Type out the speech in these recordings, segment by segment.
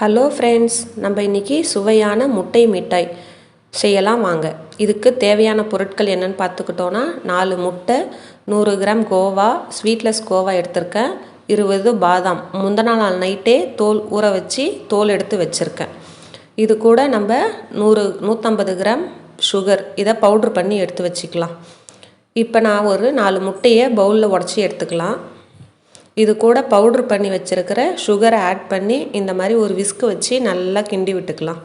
Hello friends, நம்ம இன்றைக்கி சுவையான முட்டை மிட்டாய் செய்யலாம் வாங்க. இதுக்கு தேவையான பொருட்கள் என்னென்னு பார்த்துக்கிட்டோன்னா 4 முட்டை, 100 கிராம் கோவா, ஸ்வீட்லெஸ் கோவா எடுத்திருக்கேன், 20 பாதாம் முந்தின நாள் நைட்டே தோல் ஊற வச்சு தோல் எடுத்து வச்சுருக்கேன். இது கூட நம்ம 150 கிராம் சுகர், இதை பவுட்ரு பண்ணி எடுத்து வச்சுக்கலாம். இப்போ நான் ஒரு 4 முட்டையை பவுலில் உடச்சி எடுத்துக்கலாம். இது கூட பவுட்ரு பண்ணி வச்சுருக்கிற சுகரை ஆட் பண்ணி இந்த மாதிரி ஒரு விஸ்கு வச்சு நல்லா கிண்டி விட்டுக்கலாம்.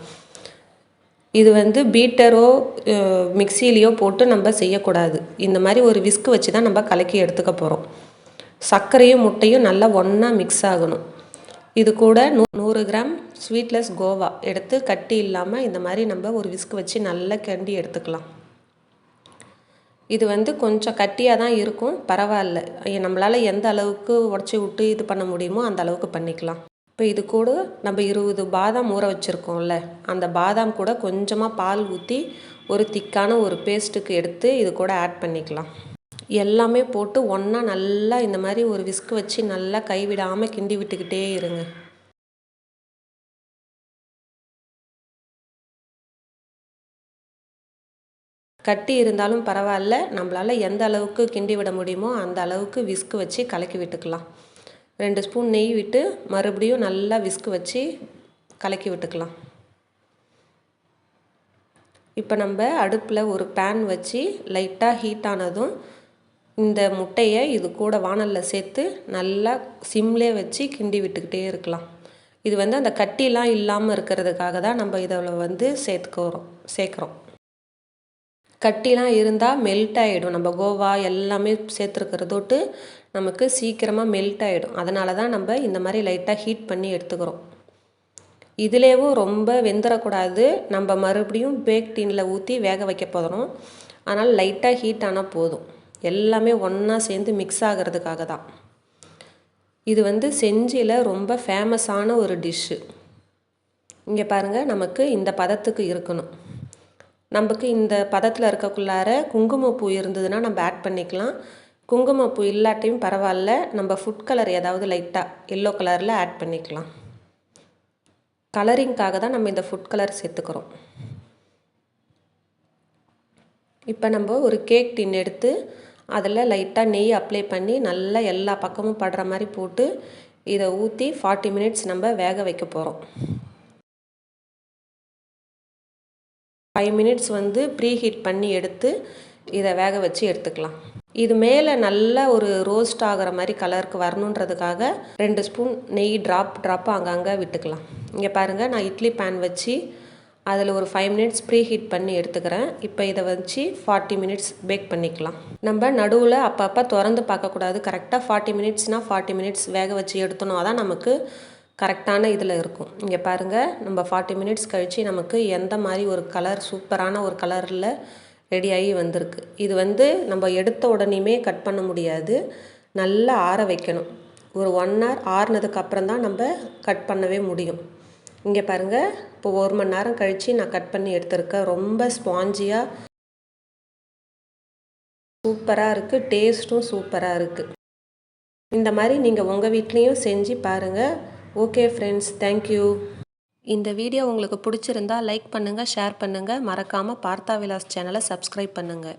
இது பீட்டரோ மிக்சிலேயோ போட்டு நம்ம செய்யக்கூடாது. இந்த மாதிரி ஒரு விஸ்கு வச்சு தான் நம்ம கலக்கி எடுத்துக்க போகிறோம். சர்க்கரையும் முட்டையும் நல்லா ஒன்றா மிக்ஸ் ஆகணும். இது கூட 100 கிராம் ஸ்வீட்லெஸ் கோவா எடுத்து கட்டி இல்லாமல் இந்த மாதிரி நம்ம ஒரு விஸ்கு வச்சு நல்லா கிண்டி எடுத்துக்கலாம். இது கொஞ்சம் கட்டியாக தான் இருக்கும், பரவாயில்ல. நம்மளால் எந்த அளவுக்கு உடச்சி விட்டு இது பண்ண முடியுமோ அந்த அளவுக்கு பண்ணிக்கலாம். இப்போ இது கூட நம்ம 20 பாதாம் ஊற வச்சுருக்கோம்ல, அந்த பாதாம் கூட கொஞ்சமாக பால் ஊற்றி ஒரு திக்கான ஒரு பேஸ்ட்டுக்கு எடுத்து இது கூட ஆட் பண்ணிக்கலாம். எல்லாமே போட்டு ஒன்றா நல்லா இந்த மாதிரி ஒரு விஸ்கு வச்சு நல்லா கைவிடாமல் கிண்டி விட்டுக்கிட்டே இருங்க. கட்டி இருந்தாலும் பரவாயில்ல, நம்மளால் எந்த அளவுக்கு கிண்டி விட முடியுமோ அந்த அளவுக்கு விஸ்கு வச்சு கலக்கி விட்டுக்கலாம். 2 ஸ்பூன் நெய் விட்டு மறுபடியும் நல்லா விஸ்கு வச்சு கலக்கி விட்டுக்கலாம். இப்போ நம்ம அடுப்பில் ஒரு பேன் வச்சு லைட்டாக ஹீட் ஆனதும் இந்த முட்டையை இது கூட வானலில் சேர்த்து நல்லா சிம்லே வச்சு கிண்டி விட்டுக்கிட்டே இருக்கலாம். இது அந்த கட்டிலாம் இல்லாமல் இருக்கிறதுக்காக தான் நம்ம இதில் சேர்க்குறோம். கட்டிலாம் இருந்தால் மெல்ட் ஆகிடும். நம்ம கோவா எல்லாமே சேர்த்துருக்கிறதோட்டு நமக்கு சீக்கிரமாக மெல்ட் ஆகிடும். அதனால தான் நம்ம இந்த மாதிரி லைட்டாக ஹீட் பண்ணி எடுத்துக்கிறோம். இதுலேயும் ரொம்ப வெந்துடக்கூடாது. நம்ம மறுபடியும் பேக் டீனில் ஊற்றி வேக வைக்க போகிறோம். அதனால் லைட்டாக ஹீட் ஆனால் போதும். எல்லாமே ஒன்றா சேர்ந்து மிக்ஸ் ஆகிறதுக்காக தான். இது செஞ்சியில் ரொம்ப ஃபேமஸான ஒரு டிஷ்ஷு. இங்கே பாருங்கள், நமக்கு இந்த பதத்துக்கு இருக்கணும். நமக்கு இந்த பதத்தில் இருக்கக்குள்ளார குங்குமப்பூ இருந்ததுன்னா நம்ம ஆட் பண்ணிக்கலாம். குங்குமப்பூ இல்லாட்டியும் பரவாயில்ல, நம்ம ஃபுட் கலர் ஏதாவது லைட்டாக எல்லோ கலரில் ஆட் பண்ணிக்கலாம். கலரிங்காக தான் நம்ம இந்த ஃபுட் கலர் சேர்த்துக்கிறோம். இப்போ நம்ம ஒரு கேக் டின் எடுத்து அதில் லைட்டாக நெய் அப்ளை பண்ணி நல்லா எல்லா பக்கமும் படுற மாதிரி போட்டு இதை ஊற்றி 40 மினிட்ஸ் நம்ம வேக வைக்க போகிறோம். 5 மினிட்ஸ் ப்ரீ ஹீட் பண்ணி எடுத்து இதை வேக வச்சு எடுத்துக்கலாம். இது மேலே நல்லா ஒரு ரோஸ்ட் ஆகிற மாதிரி கலருக்கு வரணுன்றதுக்காக 2 ஸ்பூன் நெய் ட்ராப் அங்கங்கே விட்டுக்கலாம். இங்கே பாருங்கள், நான் இட்லி பேன் வச்சு அதில் ஒரு 5 மினிட்ஸ் ப்ரீ ஹீட் பண்ணி எடுத்துக்கிறேன். இப்போ இதை வச்சு 40 மினிட்ஸ் பேக் பண்ணிக்கலாம். நம்ம நடுவில் அப்பப்போ திறந்து பார்க்கக்கூடாது. கரெக்டாக 40 மினிட்ஸ்னால் 40 மினிட்ஸ் வேக வச்சு எடுத்தோன்னா தான் நமக்கு கரெக்டான இதில் இருக்கும். இங்கே பாருங்கள், நம்ம 40 மினிட்ஸ் கழித்து நமக்கு எந்த மாதிரி ஒரு கலர், சூப்பரான ஒரு கலரில் ரெடி ஆகி வந்திருக்கு. இது நம்ம எடுத்த உடனேயுமே கட் பண்ண முடியாது, நல்லா ஆற வைக்கணும். ஒரு 1 hour ஆறுனதுக்கு அப்புறம் தான் நம்ம கட் பண்ணவே முடியும். இங்கே பாருங்கள், இப்போ 1 மணி நேரம் கழித்து நான் கட் பண்ணி எடுத்திருக்கேன். ரொம்ப ஸ்பாஞ்சியாக சூப்பராக இருக்குது, டேஸ்ட்டும் சூப்பராக இருக்குது. இந்த மாதிரி நீங்கள் உங்கள் வீட்லேயும் செஞ்சு பாருங்கள். Okay friends, thank you. இந்த வீடியோ உங்களுக்கு பிடிச்சிருந்தா லைக் பண்ணுங்கள், ஷேர் பண்ணுங்கள். மறக்காமல் பார்த்தா விலாஸ் சேனலை சப்ஸ்கிரைப் பண்ணுங்கள்.